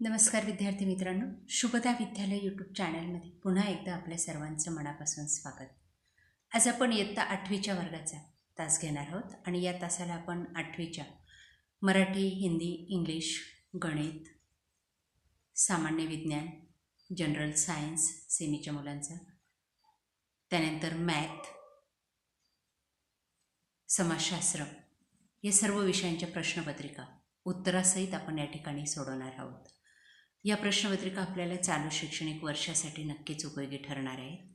नमस्कार विद्यार्थी मित्रांनो, शुभदा विद्यालय यूट्यूब चॅनलमध्ये पुन्हा एकदा आपल्या सर्वांचं मनापासून स्वागत. आज आपण इयत्ता 8वीच्या वर्गाचा तास घेणार आहोत आणि या तासाला आपण 8वीच्या मराठी, हिंदी, इंग्लिश, गणित, सामान्य विज्ञान, जनरल सायन्स सेमीच्या मुलांचा, त्यानंतर मॅथ, समाजशास्त्र या सर्व विषयांच्या प्रश्नपत्रिका उत्तरासहित आपण या ठिकाणी सोडवणार आहोत. या प्रश्नपत्रिका आपल्याला चालू शैक्षणिक वर्षासाठी नक्कीच उपयोगी ठरणार आहेत.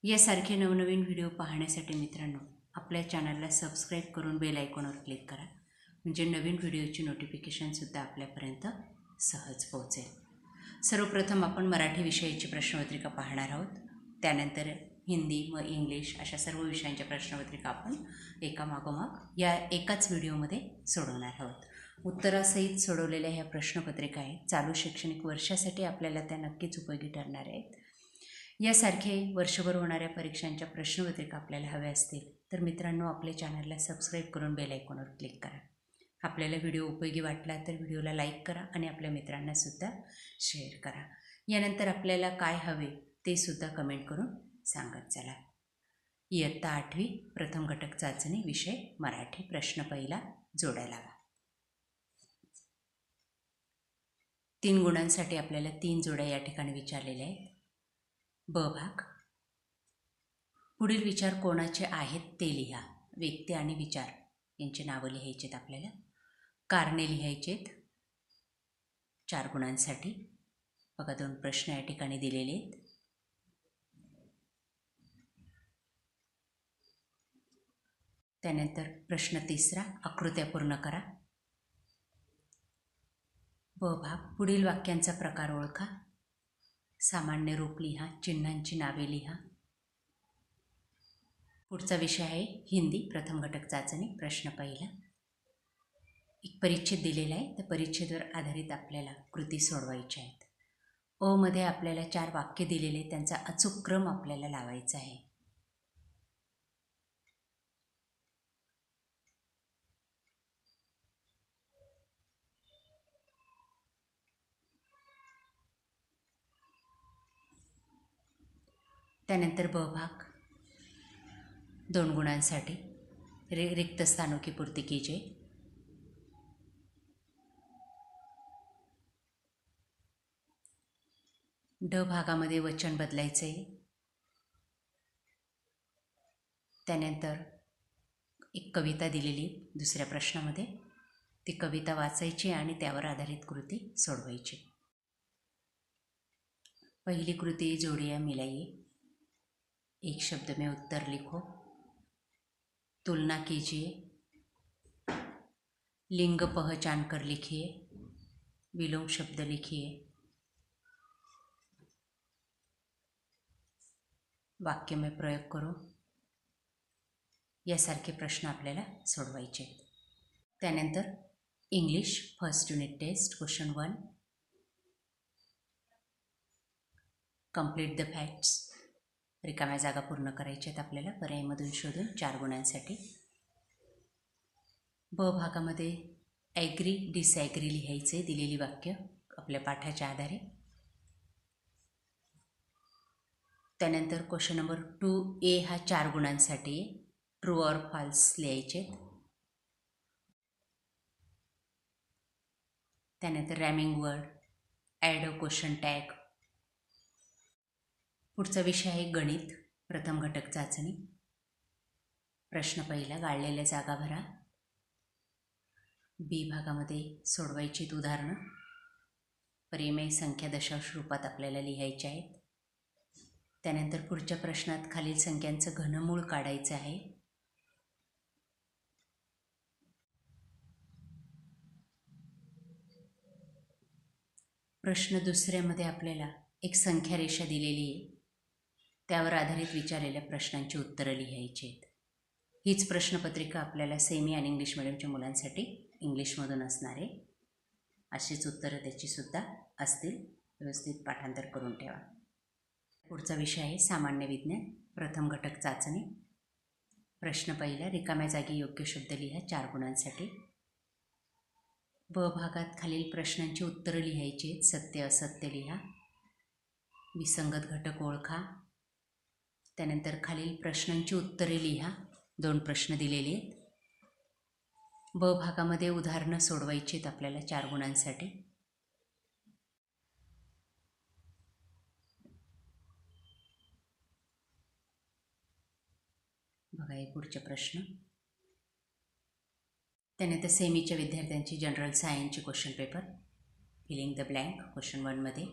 यासारखे नवनवीन व्हिडिओ पाहण्यासाठी मित्रांनो, आपल्या चॅनलला सबस्क्राईब करून बेल आयकॉनवर क्लिक करा, म्हणजे नवीन व्हिडिओची नोटिफिकेशनसुद्धा आपल्यापर्यंत सहज पोहोचेल. सर्वप्रथम आपण मराठी विषयाची प्रश्नपत्रिका पाहणार आहोत. त्यानंतर हिंदी व इंग्लिश अशा सर्व विषयांच्या प्रश्नपत्रिका आपण एकामागोमाग या एकाच व्हिडिओमध्ये सोडवणार आहोत. उत्तरासहित सोडवलेल्या ह्या प्रश्नपत्रिका आहेत. चालू शैक्षणिक वर्षासाठी आपल्याला त्या नक्कीच उपयोगी ठरणार आहेत. यासारखे वर्षभर होणाऱ्या परीक्षांच्या प्रश्नपत्रिका आपल्याला हव्या असतील तर मित्रांनो, आपल्या चॅनलला सबस्क्राईब करून बेल आयकॉनवर क्लिक करा. आपल्याला व्हिडिओ उपयोगी वाटला तर व्हिडिओला लाईक करा आणि आपल्या मित्रांनासुद्धा शेअर करा. यानंतर आपल्याला काय हवे ते सुद्धा कमेंट करून सांगत चला. इयत्ता 8वी प्रथम घटक चाचणी विषय मराठी. प्रश्न पहिला, जोड्या लावा. 3 गुणांसाठी आपल्याला 3 जोड्या या ठिकाणी विचारलेल्या आहेत. ब भाग, पुढील विचार कोणाचे आहेत ते लिहा. व्यक्ती आणि विचार यांची नावं लिहायची आहेत आपल्याला. कारणे लिहायचे आहेत 4 गुणांसाठी. बघा, 2 प्रश्न या ठिकाणी दिलेले आहेत. त्यानंतर प्रश्न तिसरा, आकृत्या पूर्ण करा. ब भाग, पुढील वाक्यांचा प्रकार ओळखा. सामान्य रूप लिहा, चिन्हांची नावे लिहा. पुढचा विषय आहे हिंदी प्रथम घटक चाचणी. प्रश्न पहिला, एक परिच्छेद दिलेला आहे. त्या परिच्छेदावर आधारित आपल्याला कृती सोडवायच्या आहेत. अ मध्ये आपल्याला 4 वाक्य दिलेले, त्यांचा अचूक क्रम आपल्याला लावायचा आहे. त्यानंतर ब भाग, 2 गुणांसाठी रिक्त स्थानों की पूर्ति कीजिए. ड भागामध्ये वचन बदलायचे आहे. त्यानंतर एक कविता दिलेली दुसऱ्या प्रश्नामध्ये, ती कविता वाचायची आणि त्यावर आधारित कृती सोडवायची. पहिली कृती, जोड़ियाँ मिलाइए. एक शब्द में उत्तर लिखो. तुलना कीजिए. लिंग पहचान कर लिखिए. विलोम शब्द लिखिए. वाक्य में प्रयोग करो. यासारखे प्रश्न आपल्याला सोडवायचे. त्यानंतर English first unit test question 1, complete the facts. रिकाम्या जागा पूर्ण करायच्या आहेत आपल्याला पर्यायमधून शोधून 4 गुणांसाठी. ब भागामध्ये ॲग्री डिसॲग्री लिहायचे दिलेली वाक्य आपल्या पाठाच्या आधारे. त्यानंतर क्वेश्चन नंबर 2A हा 4 गुणांसाठी, ट्रू ऑर फॉल्स लिहायचे. त्यानंतर ramming word, add a question tag. पुढचा विषय आहे गणित प्रथम घटक चाचणी. प्रश्न पहिला, गाळलेल्या जागा भरा. बी भागामध्ये सोडवायची उदाहरणं. परिमेय संख्या दशांश रूपात आपल्याला लिहायच्या आहेत. त्यानंतर पुढच्या प्रश्नात खालील संख्यांचं घनमूळ काढायचं आहे. प्रश्न दुसऱ्यामध्ये आपल्याला एक संख्या रेषा दिलेली आहे, त्यावर आधारित विचारलेल्या प्रश्नांची उत्तरं लिहायची आहेत. हीच प्रश्नपत्रिका आपल्याला सेमी आणि इंग्लिश मिडियमच्या मुलांसाठी इंग्लिशमधून असणार आहे. अशीच उत्तरं त्याचीसुद्धा असतील. व्यवस्थित पाठांतर करून ठेवा. पुढचा विषय आहे सामान्य विज्ञान प्रथम घटक चाचणी. प्रश्न पहिला, रिकाम्या जागी योग्य शब्द लिहा 4 गुणांसाठी. ब भागात खालील प्रश्नांची उत्तरं लिहायची आहेत. सत्य असत्य लिहा. विसंगत घटक ओळखा. त्यानंतर खालील प्रश्नांची उत्तरे लिहा. 2 प्रश्न दिलेले आहेत. ब भागामध्ये उदाहरणं सोडवायची आहेत आपल्याला 4 गुणांसाठी. बघा हे पुढचे प्रश्न. त्यानंतर सेमीच्या विद्यार्थ्यांची जनरल सायन्सची question paper, filling the blank question 1मध्ये.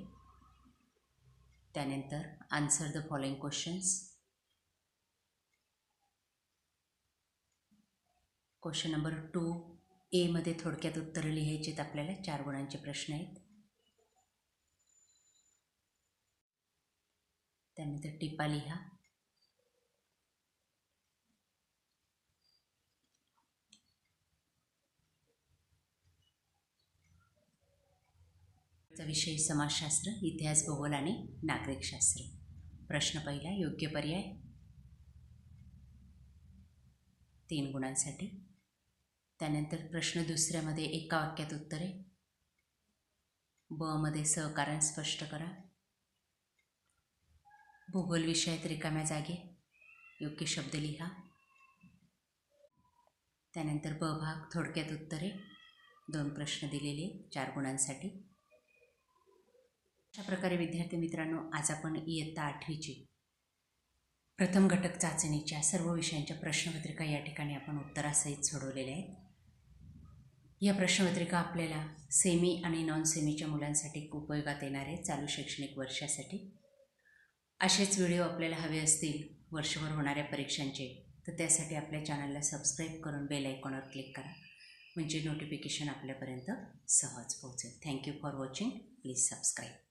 त्यानंतर answer the following questions. Question number 2A मध्ये थोडक्यात उत्तरं लिहायची आहेत आपल्याला. 4 गुणांचे प्रश्न आहेत. त्यानंतर टिपा लिहा. विषय समाजशास्त्र, इतिहास, भूगोल आणि नागरिकशास्त्र. प्रश्न पहिला योग्य पर्याय 3 गुणांसाठी. त्यानंतर प्रश्न दुसऱ्यामध्ये एका वाक्यात उत्तरे. ब मध्ये सहकारण स्पष्ट करा. भूगोल विषयात रिकाम्या जागे योग्य शब्द लिहा. त्यानंतर ब भाग थोडक्यात उत्तरे. 2 प्रश्न दिलेले 4 गुणांसाठी. अशा प्रकारे विद्यार्थी मित्रांनो, आज आपण इयत्ता 8वीची प्रथम घटक चाचणीच्या सर्व विषयांच्या प्रश्नपत्रिका या ठिकाणी आपण उत्तरासहित सोडवलेल्या आहेत. या प्रश्नपत्रिका आपल्याला सेमी आणि नॉन सेमीच्या मुलांसाठी उपयोगात येणार आहे चालू शैक्षणिक वर्षासाठी. असेच व्हिडिओ आपल्याला हवे असतील वर्षभर होणाऱ्या परीक्षांचे, तर त्यासाठी आपल्या चॅनलला सबस्क्राईब करून बेल आयकॉनवर क्लिक करा, म्हणजे नोटिफिकेशन आपल्यापर्यंत सहज पोहोचेल. Thank you for watching. Please subscribe.